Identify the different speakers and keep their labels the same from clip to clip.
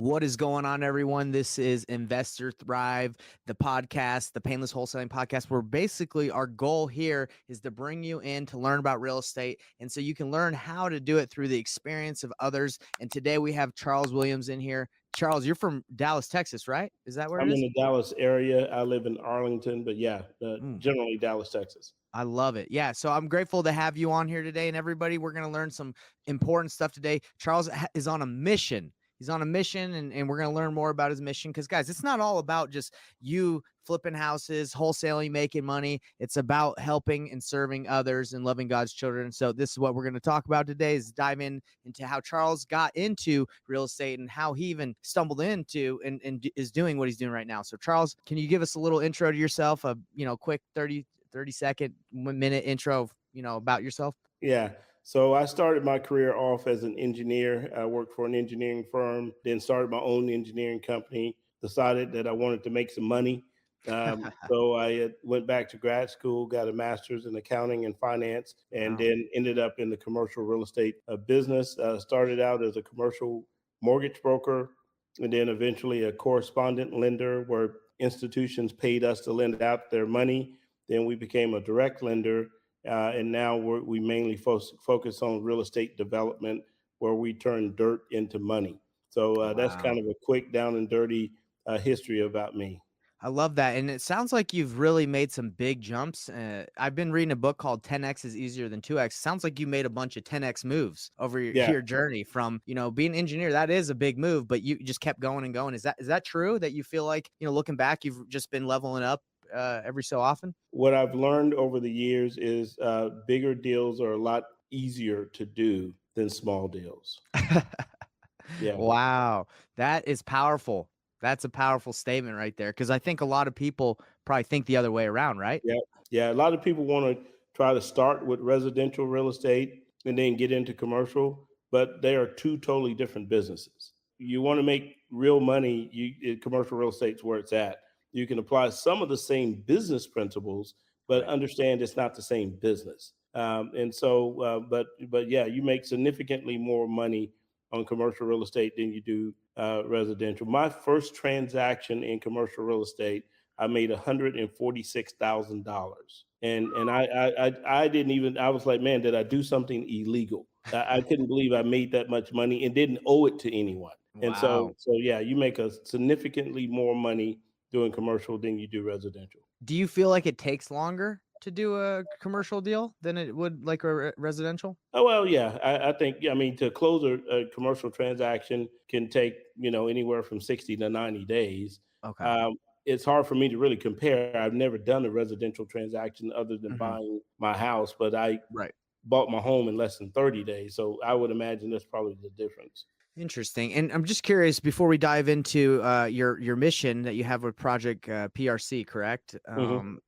Speaker 1: What is going on, everyone? This is Investor Thrive, the podcast, the Payneless Wholesaling podcast, where basically our goal here is to bring you in to learn about real estate. And so you can learn how to do it through the experience of others. And today we have Charles Williams in here. Charles, you're from Dallas, Texas, right? Is that where it
Speaker 2: I'm in
Speaker 1: is?
Speaker 2: the Dallas area. I live in Arlington, but yeah, generally Dallas, Texas.
Speaker 1: I love it. Yeah. So I'm grateful to have you on here today. And everybody, we're going to learn some important stuff today. Charles is on a mission. He's on a mission, and we're going to learn more about his mission. Because, guys, it's not all about just you flipping houses, wholesaling, making money. It's about helping and serving others and loving God's children. So this is what we're going to talk about today, is dive into how Charles got into real estate and how he even stumbled into and is doing what he's doing right now. So, Charles, can you give us a little intro to yourself, a quick 30-second, 1-minute intro, about yourself?
Speaker 2: Yeah. So I started my career off as an engineer. I worked for an engineering firm, then started my own engineering company, decided that I wanted to make some money. So I went back to grad school, got a master's in accounting and finance, and then ended up in the commercial real estate business. Started out as a commercial mortgage broker, and then eventually a correspondent lender where institutions paid us to lend out their money. Then we became a direct lender. And now we mainly focus on real estate development, where we turn dirt into money. So that's kind of a quick down and dirty history about me.
Speaker 1: I love that. And it sounds like you've really made some big jumps. I've been reading a book called 10X is Easier Than 2X. Sounds like you made a bunch of 10X moves over your journey from, being an engineer. That is a big move, but you just kept going and going. Is that true, that you feel like, looking back, you've just been leveling up every so often?
Speaker 2: What I've learned over the years is bigger deals are a lot easier to do than small deals. Yeah.
Speaker 1: Wow. That is powerful. That's a powerful statement right there. Cause I think a lot of people probably think the other way around, right?
Speaker 2: Yeah. Yeah. A lot of people want to try to start with residential real estate and then get into commercial, but they are two totally different businesses. You want to make real money, commercial real estate's where it's at. You can apply some of the same business principles, but understand it's not the same business. But yeah, you make significantly more money on commercial real estate than you do residential. My first transaction in commercial real estate, I made $146,000, and I didn't even. I was like, man, did I do something illegal? I couldn't believe I made that much money and didn't owe it to anyone.
Speaker 1: Wow.
Speaker 2: And so yeah, you make a significantly more money doing commercial than you do residential.
Speaker 1: Do you feel like it takes longer to do a commercial deal than it would like a residential?
Speaker 2: Oh, well, yeah, I think, I mean, to close a commercial transaction can take, anywhere from 60 to 90 days.
Speaker 1: Okay.
Speaker 2: It's hard for me to really compare. I've never done a residential transaction other than buying my house, but I bought my home in less than 30 days. So I would imagine that's probably the difference.
Speaker 1: Interesting. And I'm just curious, before we dive into your mission that you have with Project PRC, correct? I'm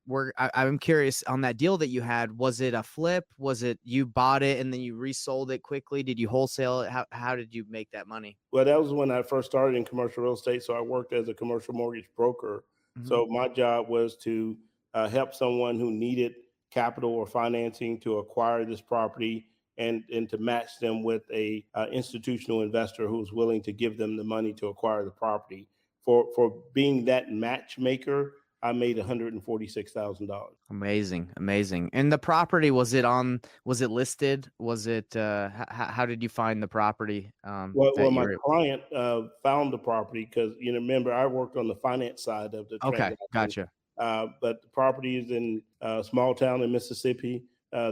Speaker 1: curious, on that deal that you had, was it a flip? Was it you bought it and then you resold it quickly? Did you wholesale it? How did you make that money?
Speaker 2: Well, that was when I first started in commercial real estate. So I worked as a commercial mortgage broker. So my job was to help someone who needed capital or financing to acquire this property, and to match them with a institutional investor who's willing to give them the money to acquire the property. For being that matchmaker, I made $146,000.
Speaker 1: Amazing. And the property, was it listed? Was it, how did you find the property?
Speaker 2: Well, my client found the property because, remember, I worked on the finance side of the transaction.
Speaker 1: Gotcha.
Speaker 2: But the property is in a small town in Mississippi.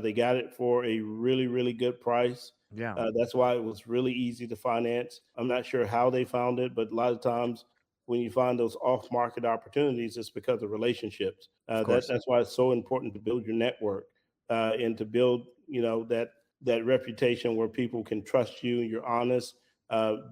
Speaker 2: They got it for a really, really good price.
Speaker 1: Yeah.
Speaker 2: That's why it was really easy to finance. I'm not sure how they found it, but a lot of times when you find those off-market opportunities, it's because of relationships. That's why it's so important to build your network and to build, that reputation where people can trust you. You're honest.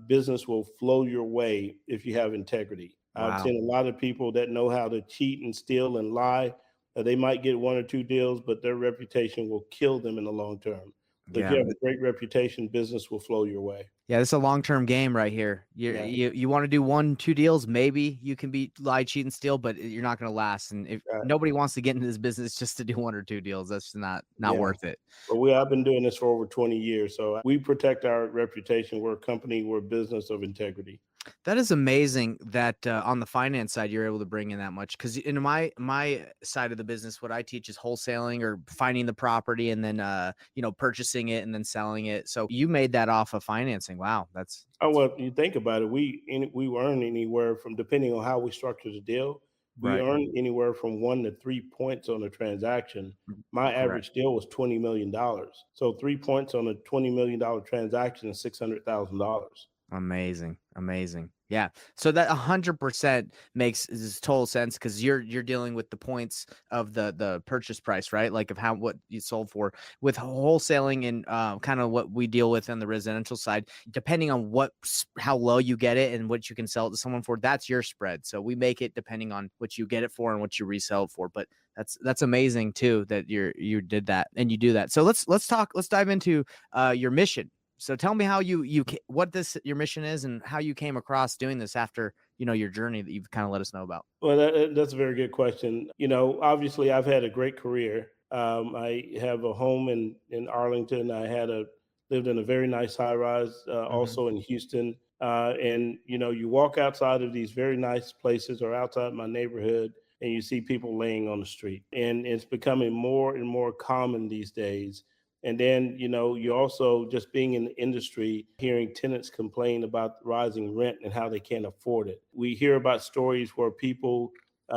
Speaker 2: Business will flow your way if you have integrity.
Speaker 1: Wow.
Speaker 2: I've seen a lot of people that know how to cheat and steal and lie. They might get one or two deals, but their reputation will kill them in the long term. If you have a great reputation, business will flow your way.
Speaker 1: Yeah, this is a long-term game right here. You want to do 1-2 deals, maybe you can be lie, cheat, and steal, but you're not going to last. And if nobody wants to get into this business just to do 1 or 2 deals, that's not worth it.
Speaker 2: But I've been doing this for over 20 years, so we protect our reputation. We're a company, we're a business of integrity.
Speaker 1: That is amazing that on the finance side you're able to bring in that much. Because in my side of the business, what I teach is wholesaling or finding the property and then purchasing it and then selling it. So you made that off of financing. Wow,
Speaker 2: Oh,
Speaker 1: that's
Speaker 2: well, you think about it, we earn anywhere from, depending on how we structure the deal, we
Speaker 1: right.
Speaker 2: earn anywhere from 1 to 3 points on a transaction. My
Speaker 1: Correct.
Speaker 2: average deal was $20 million. So 3 points on a $20 million transaction is $600,000.
Speaker 1: Amazing, amazing. Yeah. So that 100% makes is total sense because you're dealing with the points of the purchase price, right? Like of how what you sold for. With wholesaling and kind of what we deal with on the residential side, depending on how low you get it and what you can sell it to someone for, that's your spread. So we make it depending on what you get it for and what you resell it for. But that's amazing too that you did that and you do that. So let's dive into your mission. So tell me how what this your mission is and how you came across doing this after, your journey that you've kind of let us know about.
Speaker 2: Well, that's a very good question. Obviously, I've had a great career. I have a home in Arlington. Lived in a very nice high rise,
Speaker 1: Mhm.
Speaker 2: also in Houston. And you walk outside of these very nice places or outside my neighborhood, and you see people laying on the street, and it's becoming more and more common these days. And then, you also just being in the industry, hearing tenants complain about rising rent and how they can't afford it. We hear about stories where people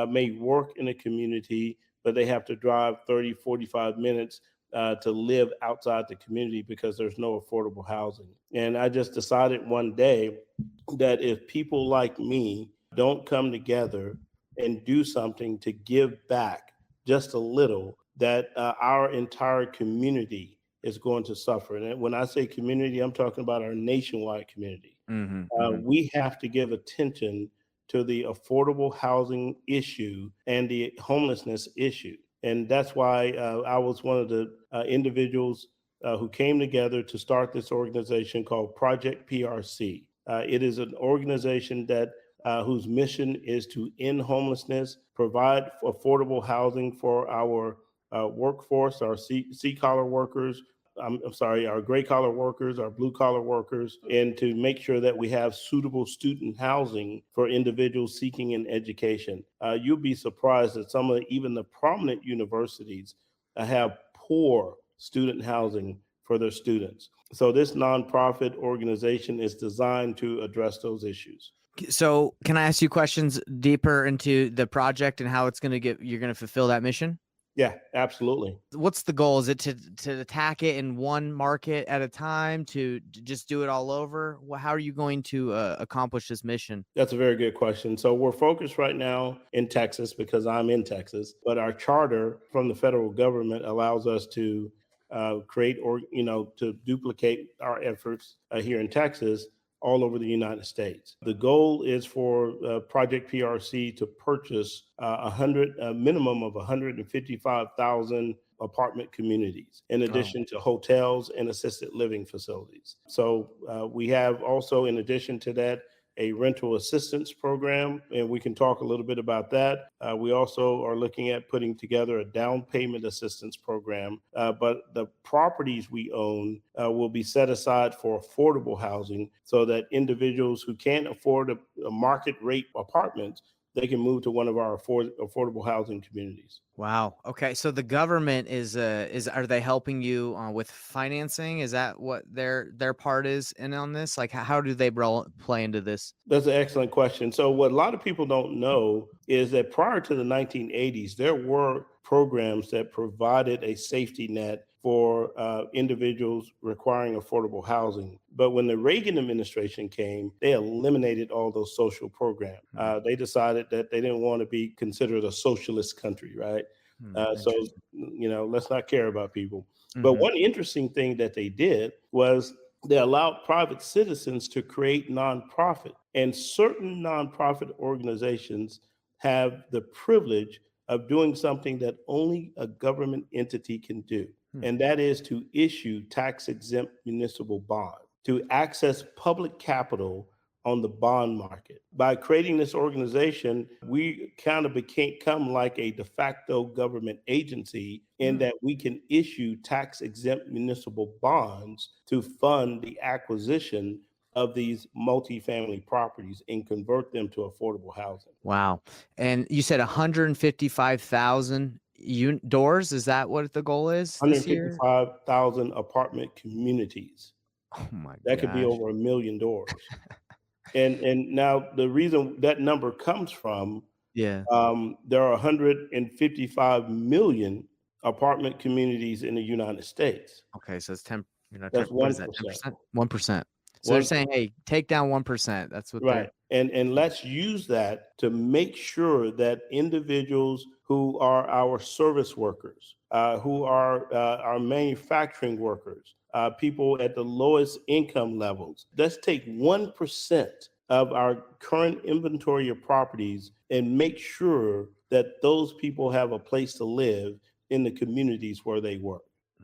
Speaker 2: may work in a community, but they have to drive 30, 45 minutes to live outside the community because there's no affordable housing. And I just decided one day that if people like me don't come together and do something to give back just a little, that our entire community is going to suffer. And when I say community, I'm talking about our nationwide community.
Speaker 1: Mhm. Mhm.
Speaker 2: We have to give attention to the affordable housing issue and the homelessness issue. And that's why I was one of the individuals who came together to start this organization called Project PRC. It is an organization that whose mission is to end homelessness, provide affordable housing for our workforce, our collar workers, I'm sorry, our gray collar workers, our blue collar workers, and to make sure that we have suitable student housing for individuals seeking an education. You'll be surprised that some of even the prominent universities have poor student housing for their students. So this nonprofit organization is designed to address those issues.
Speaker 1: So can I ask you questions deeper into the project and how you're going to fulfill that mission?
Speaker 2: Yeah, absolutely.
Speaker 1: What's the goal? Is it to attack it in one market at a time, to just do it all over? How are you going to accomplish this mission?
Speaker 2: That's a very good question. So we're focused right now in Texas because I'm in Texas, but our charter from the federal government allows us to create or to duplicate our efforts here in Texas all over the United States. The goal is for Project PRC to purchase a minimum of 155,000 apartment communities, in
Speaker 1: Oh,
Speaker 2: addition to hotels and assisted living facilities. So we have also, in addition to that, a rental assistance program, and we can talk a little bit about that. We also are looking at putting together a down payment assistance program, but the properties we own will be set aside for affordable housing so that individuals who can't afford a market rate apartment, they can move to one of our affordable housing communities.
Speaker 1: wow. Okay, so the government is are they helping you with financing? Is that what their part is in on this? Like, how do they play into this?
Speaker 2: That's an excellent question. So, what a lot of people don't know is that prior to the 1980s, there were programs that provided a safety net for individuals requiring affordable housing. But when the Reagan administration came, they eliminated all those social programs.
Speaker 1: Hmm.
Speaker 2: They decided that they didn't want to be considered a socialist country, right? So,
Speaker 1: Interesting.
Speaker 2: let's not care about people. But
Speaker 1: Hmm.
Speaker 2: one interesting thing that they did was they allowed private citizens to create nonprofit, and certain nonprofit organizations have the privilege of doing something that only a government entity can do,
Speaker 1: Hmm.
Speaker 2: and that is to issue tax exempt municipal bond to access public capital on the bond market. By creating this organization, we kind of become like a de facto government agency in
Speaker 1: Hmm.
Speaker 2: that we can issue tax exempt municipal bonds to fund the acquisition of these multifamily properties and convert them to affordable housing.
Speaker 1: Wow. And you said 155,000 doors. Is that what the goal is this year?
Speaker 2: 155,000 apartment communities.
Speaker 1: Oh my
Speaker 2: That could be
Speaker 1: gosh.
Speaker 2: over 1,000,000 doors. And now the reason that number comes from,
Speaker 1: Yeah.
Speaker 2: there are 155 million apartment communities in the United States.
Speaker 1: Okay. So it's 10, 10,
Speaker 2: That's
Speaker 1: what is that?
Speaker 2: 1%.
Speaker 1: 10%? 1%. So they're
Speaker 2: One
Speaker 1: saying, hey, take down 1%. That's what
Speaker 2: Right.
Speaker 1: they're,
Speaker 2: And let's use that to make sure that individuals who are our service workers, who are our manufacturing workers, people at the lowest income levels, let's take 1% of our current inventory of properties and make sure that those people have a place to live in the communities where they work.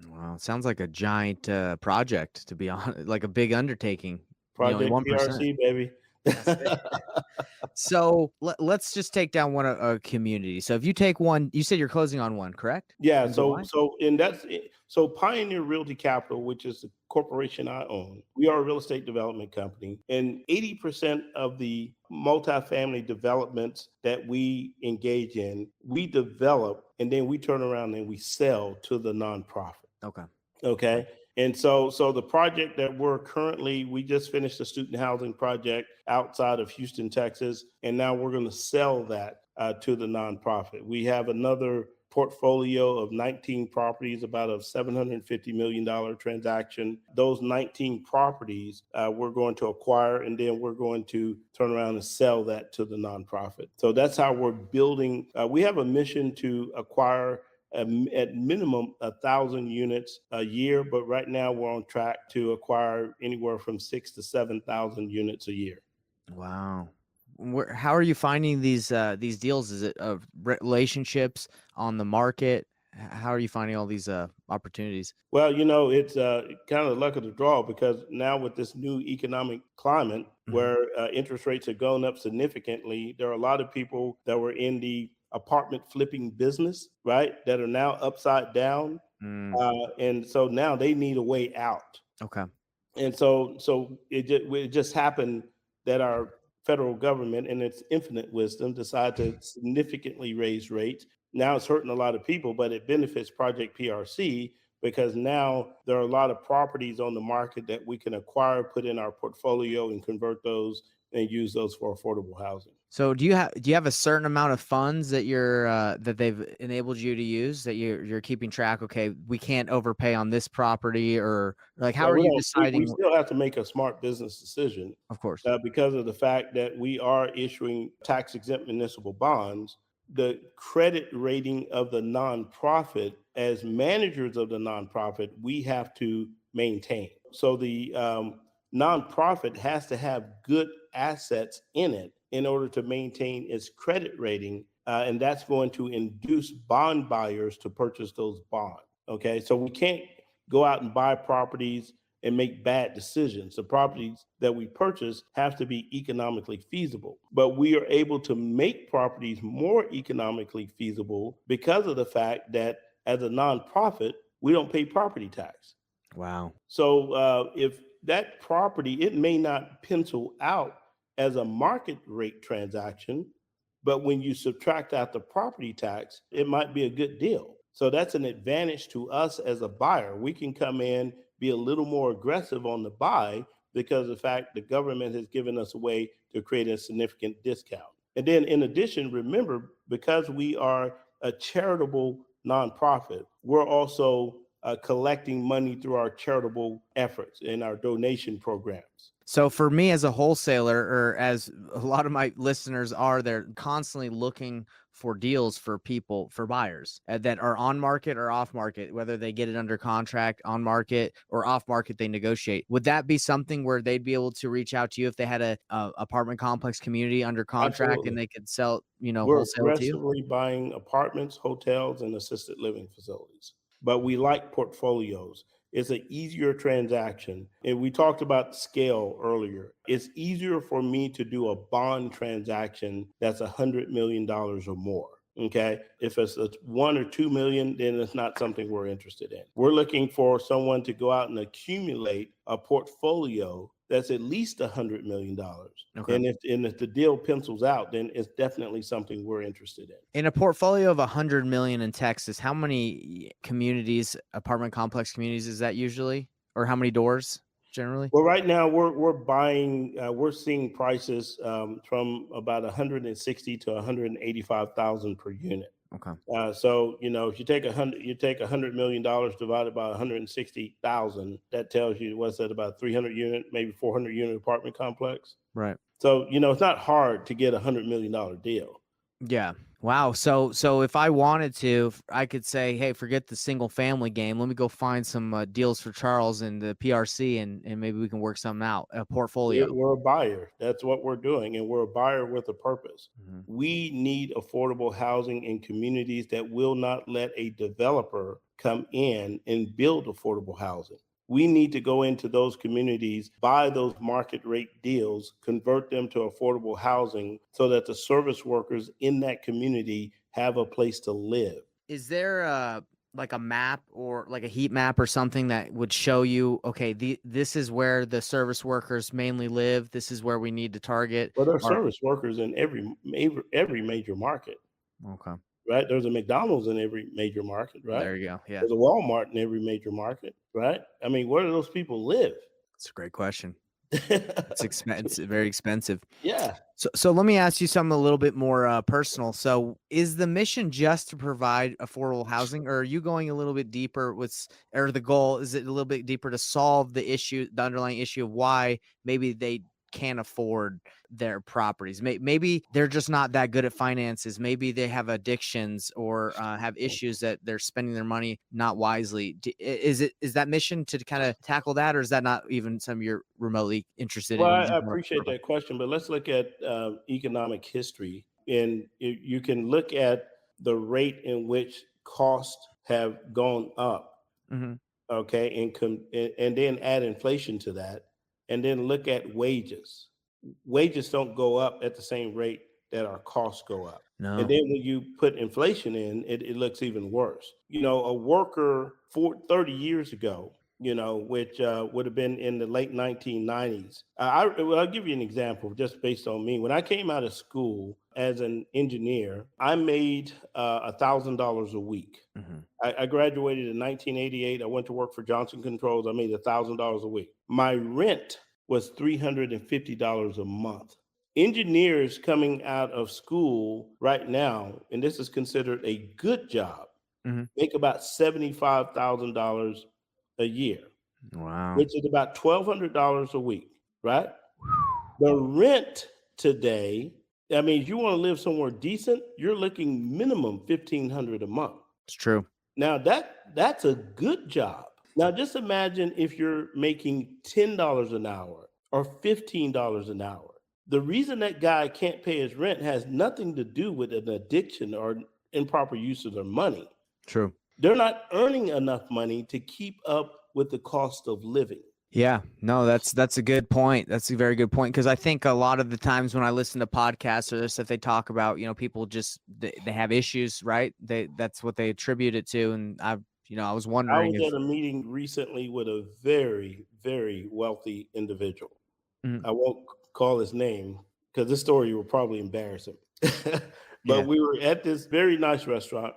Speaker 1: wow. It sounds like a giant project, to be honest, like a big undertaking. Only
Speaker 2: Project
Speaker 1: 1%.
Speaker 2: PRC, baby.
Speaker 1: That's it. So let's just take down one a community. So if you take one, you said you're closing on one, correct?
Speaker 2: Yeah,
Speaker 1: In
Speaker 2: so
Speaker 1: July?
Speaker 2: so and that's it. So Pioneer Realty Capital, which is the corporation I own, we are a real estate development company, and 80% of the multifamily developments that we engage in, we develop and then we turn around and we sell to the nonprofit.
Speaker 1: Okay. Okay.
Speaker 2: Okay. And so the project that we just finished a student housing project outside of Houston, Texas, and now we're going to sell that to the nonprofit. We have another portfolio of 19 properties, about a $750 million transaction. Those 19 properties we're going to acquire, and then we're going to turn around and sell that to the nonprofit. So that's how we're building. We have a mission to acquire at minimum 1,000 units a year, but right now we're on track to acquire anywhere from 6 to 7,000 units a year.
Speaker 1: Wow. How are you finding these deals? Is it of relationships on the market? How are you finding all these opportunities?
Speaker 2: Well, it's kind of the luck of the draw because now with this new economic climate
Speaker 1: Mhm.
Speaker 2: where interest rates have gone up significantly, there are a lot of people that were in the apartment flipping business, right, that are now upside down.
Speaker 1: Mm,
Speaker 2: And so now they need a way out.
Speaker 1: okay.
Speaker 2: And so it just happened that our federal government, in its infinite wisdom, decided to significantly raise rates. Now it's hurting a lot of people, but it benefits Project PRC because now there are a lot of properties on the market that we can acquire, put in our portfolio, and convert those and use those for affordable housing.
Speaker 1: So do you have a certain amount of funds that that they've enabled you to use, that you're keeping track? Okay, we can't overpay on this property, or like how
Speaker 2: Well,
Speaker 1: are
Speaker 2: we
Speaker 1: you
Speaker 2: don't. We
Speaker 1: deciding?
Speaker 2: still have to make a smart business decision
Speaker 1: Of course.
Speaker 2: because of the fact that we are issuing tax exempt municipal bonds. The credit rating of the nonprofit, as managers of the nonprofit, we have to maintain. So the nonprofit has to have good assets in it in order to maintain its credit rating, and that's going to induce bond buyers to purchase those bonds. Okay, so we can't go out and buy properties and make bad decisions. The properties that we purchase have to be economically feasible, but we are able to make properties more economically feasible because of the fact that as a nonprofit, we don't pay property tax.
Speaker 1: Wow.
Speaker 2: So if that property, it may not pencil out as a market rate transaction, but when you subtract out the property tax, it might be a good deal. So that's an advantage to us as a buyer. We can come in, be a little more aggressive on the buy because of the fact the government has given us a way to create a significant discount. And then in addition, remember, because we are a charitable nonprofit, we're also collecting money through our charitable efforts and our donation programs.
Speaker 1: So for me as a wholesaler, or as a lot of my listeners are, they're constantly looking for deals for people, for buyers that are on market or off market, whether they get it under contract, on market or off market, they negotiate. Would that be something where they'd be able to reach out to you if they had a apartment complex community under contract and
Speaker 2: Absolutely.
Speaker 1: they could sell,
Speaker 2: We're
Speaker 1: wholesale it to you?
Speaker 2: aggressively buying apartments, hotels, and assisted living facilities, but we like portfolios. It's an easier transaction. And we talked about scale earlier. It's easier for me to do a bond transaction that's $100 million or more. Okay. If it's a 1 or 2 million, then it's not something we're interested in. We're looking for someone to go out and accumulate a portfolio that's at least $100 million.
Speaker 1: Okay.
Speaker 2: And if the deal pencils out, then it's definitely something we're interested in.
Speaker 1: In a portfolio of 100 million in Texas, how many communities, apartment complex communities, is that usually, or how many doors generally?
Speaker 2: Well, right now we're buying, we're seeing prices from about 160 to 185,000 per unit.
Speaker 1: Okay.
Speaker 2: So if you take $100 million divided by 160,000, that tells you what's that, about 300 unit, maybe 400 unit apartment complex.
Speaker 1: Right.
Speaker 2: So it's not hard to get $100 million deal.
Speaker 1: Yeah. Wow. So if I wanted to, I could say, hey, forget the single family game. Let me go find some deals for Charles and the PRC, and maybe we can work something out. A portfolio.
Speaker 2: We're a buyer. That's what we're doing, and we're a buyer with a purpose.
Speaker 1: Mhm.
Speaker 2: We need affordable housing in communities that will not let a developer come in and build affordable housing. We need to go into those communities, buy those market rate deals, convert them to affordable housing so that the service workers in that community have a place to live.
Speaker 1: Is there like a map or like a heat map or something that would show you, okay, this is where the service workers mainly live. This is where we need to target.
Speaker 2: But there are
Speaker 1: Or
Speaker 2: service workers in every major market,
Speaker 1: okay,
Speaker 2: right? There's a McDonald's in every major market, right?
Speaker 1: there you go. Yeah,
Speaker 2: There's a Walmart in every major market, right? I mean, where do those people live?
Speaker 1: it's a great question. It's expensive, very expensive.
Speaker 2: Yeah.
Speaker 1: So let me ask you something a little bit more personal. So is the mission just to provide affordable housing, or are you going a little bit deeper or the goal, is it a little bit deeper to solve the underlying issue of why maybe they can't afford their properties? Maybe they're just not that good at finances. Maybe they have addictions or have issues that they're spending their money not wisely. Is that mission to kind of tackle that, or is that not even something you're remotely interested
Speaker 2: Well,
Speaker 1: in? You
Speaker 2: I
Speaker 1: just want
Speaker 2: appreciate that question, but let's look at economic history. And you can look at the rate in which costs have gone up,
Speaker 1: Mhm.
Speaker 2: okay, and then add inflation to that, and then look at wages. Wages don't go up at the same rate that our costs go up. And
Speaker 1: No.
Speaker 2: then when you put inflation in, it looks even worse. A worker 30 years ago, which would have been in the late 1990s. I'll give you an example just based on me. When I came out of school as an engineer, I made $1,000 a week.
Speaker 1: Mhm.
Speaker 2: I graduated in 1988. I went to work for Johnson Controls. I made $1,000 a week. My rent was $350 a month. Engineers coming out of school right now, and this is considered a good job,
Speaker 1: Mhm.
Speaker 2: make about $75,000 a year,
Speaker 1: Wow.
Speaker 2: which is about $1,200 a week, right? The rent today, I mean, if you want to live somewhere decent, you're looking minimum $1,500 a month.
Speaker 1: It's true.
Speaker 2: Now that's a good job. Now just imagine if you're making $10 an hour or $15 an hour. The reason that guy can't pay his rent has nothing to do with an addiction or improper use of their money.
Speaker 1: True.
Speaker 2: They're not earning enough money to keep up with the cost of living.
Speaker 1: Yeah. No, that's a good point. That's a very good point, because I think a lot of the times when I listen to podcasts or this that they talk about, people just they have issues, right? That's what they attribute it to, and I was
Speaker 2: I
Speaker 1: wondering
Speaker 2: was
Speaker 1: if.
Speaker 2: at a meeting recently with a very, very wealthy individual.
Speaker 1: Mhm.
Speaker 2: I won't call his name because this story will probably embarrass him. But
Speaker 1: Yeah.
Speaker 2: we were at this very nice restaurant.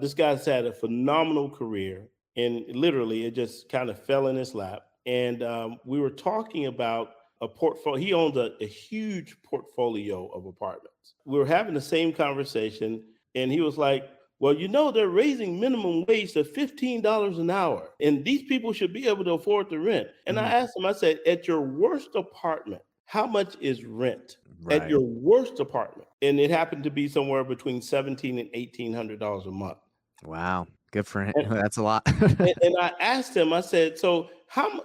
Speaker 2: This guy's had a phenomenal career, and literally it just kind of fell in his lap. And we were talking about a portfolio. He owns a huge portfolio of apartments. We were having the same conversation, and he was like, well, they're raising minimum wage to $15 an hour, and these people should be able to afford the rent. And I
Speaker 1: Mhm.
Speaker 2: asked him, I said, at your worst apartment, how much is rent? At
Speaker 1: Right.
Speaker 2: your worst apartment? And it happened to be somewhere between $1,700 and $1,800 a month.
Speaker 1: Wow. Good for him.
Speaker 2: And,
Speaker 1: That's a lot.
Speaker 2: and I asked him, I said, so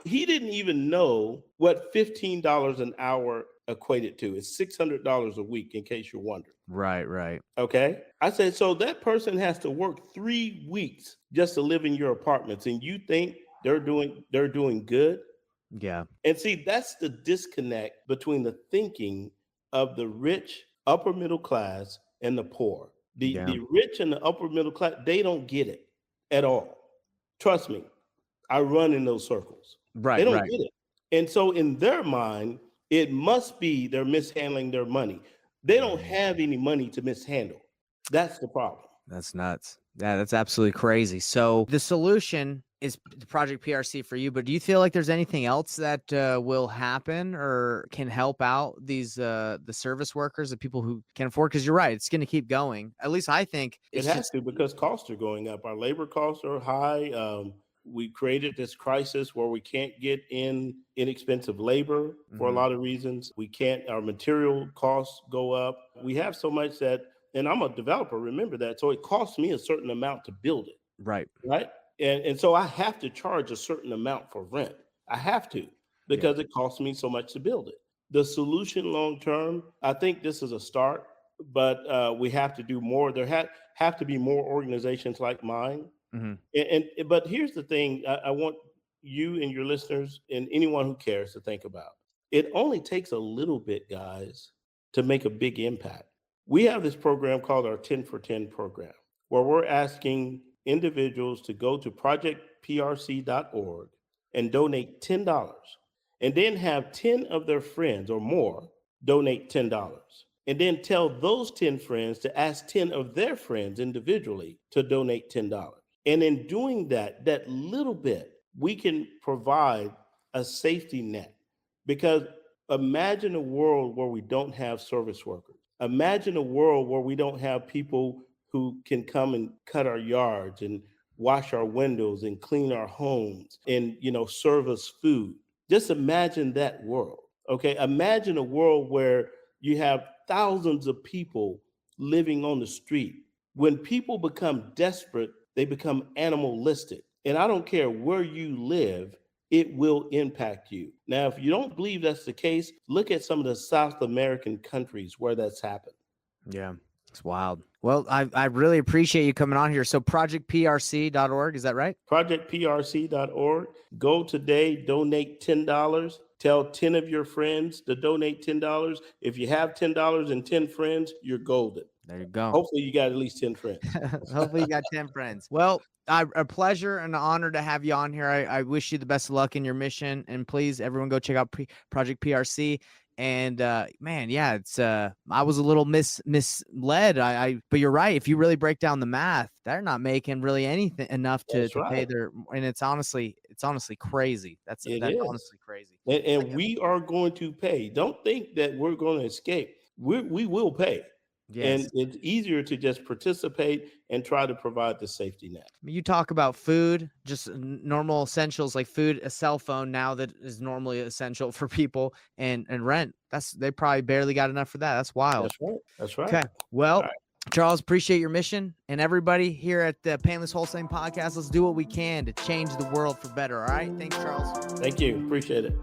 Speaker 2: he didn't even know what $15 an hour equated to. It's $600 a week, in case you're wondering.
Speaker 1: Right. Right.
Speaker 2: Okay. I said, so that person has to work 3 weeks just to live in your apartments, and you think they're doing good?
Speaker 1: Yeah.
Speaker 2: And see, that's the disconnect between the thinking of the rich, upper middle class, and the poor. The
Speaker 1: Yeah.
Speaker 2: the rich and the upper middle class, they don't get it at all. Trust me, I run in those circles. They
Speaker 1: Right.
Speaker 2: don't
Speaker 1: Right.
Speaker 2: get it. And so in their mind, it must be they're mishandling their money. They don't have any money to mishandle. That's the problem.
Speaker 1: That's nuts. Yeah, that's absolutely crazy. So the solution is the Project PRC for you, but do you feel like there's anything else that will happen or can help out these the service workers, the people who can afford? Because you're right, it's going to keep going. At least I think
Speaker 2: It
Speaker 1: it's
Speaker 2: has
Speaker 1: just
Speaker 2: to because costs are going up. Our labor costs are high. We created this crisis where we can't get in inexpensive labor for a lot of reasons. We can't, our material costs go up. We have so much that, and I'm a developer, remember that. So it costs me a certain amount to build it,
Speaker 1: right.
Speaker 2: right? And so I have to charge a certain amount for rent. I have to
Speaker 1: Yeah.
Speaker 2: because it costs me so much to build it. The solution long term, I think this is a start, but we have to do more. Have to be more organizations like mine.
Speaker 1: hmm
Speaker 2: But here's the thing: I want you and your listeners and anyone who cares to think about. It only takes a little bit, guys, to make a big impact. We have this program called our 10 for 10 program, where we're asking individuals to go to projectprc.org and donate $10, and then have 10 of their friends or more donate $10. And then tell those 10 friends to ask 10 of their friends individually to donate $10. And in doing that, that little bit, we can provide a safety net. Because imagine a world where we don't have service workers. Imagine a world where we don't have people who can come and cut our yards and wash our windows and clean our homes and, serve us food. Just imagine that world. Okay. Imagine a world where you have thousands of people living on the street. When people become desperate, they become animalistic. And I don't care where you live, it will impact you. Now, if you don't believe that's the case, look at some of the South American countries where that's happened.
Speaker 1: Yeah, it's wild. Well, I really appreciate you coming on here. So projectprc.org, is that right?
Speaker 2: Projectprc.org. Go today, donate $10. Tell 10 of your friends to donate $10. If you have $10 and 10 friends, you're golden.
Speaker 1: There you go.
Speaker 2: Hopefully you got at least 10 friends.
Speaker 1: Hopefully you got 10 friends. Well, a pleasure and an honor to have you on here. I wish you the best of luck in your mission. And please, everyone go check out Project PRC. And man, yeah, it's I was a little misled. But you're right. If you really break down the math, they're not making really anything enough to pay their. And it's honestly crazy. That's honestly crazy.
Speaker 2: And we are going to pay. Don't think that we're going to escape. We will pay.
Speaker 1: Yes.
Speaker 2: And it's easier to just participate and try to provide the safety net.
Speaker 1: You talk about food, just normal essentials like food, a cell phone now that is normally essential for people, and rent. They probably barely got enough for that. That's wild.
Speaker 2: That's right. That's right.
Speaker 1: Okay. Well,
Speaker 2: right.
Speaker 1: Charles, appreciate your mission. And everybody here at the Payneless Wholesaling Podcast, let's do what we can to change the world for better. All right. Thanks, Charles.
Speaker 2: Thank you. Appreciate it.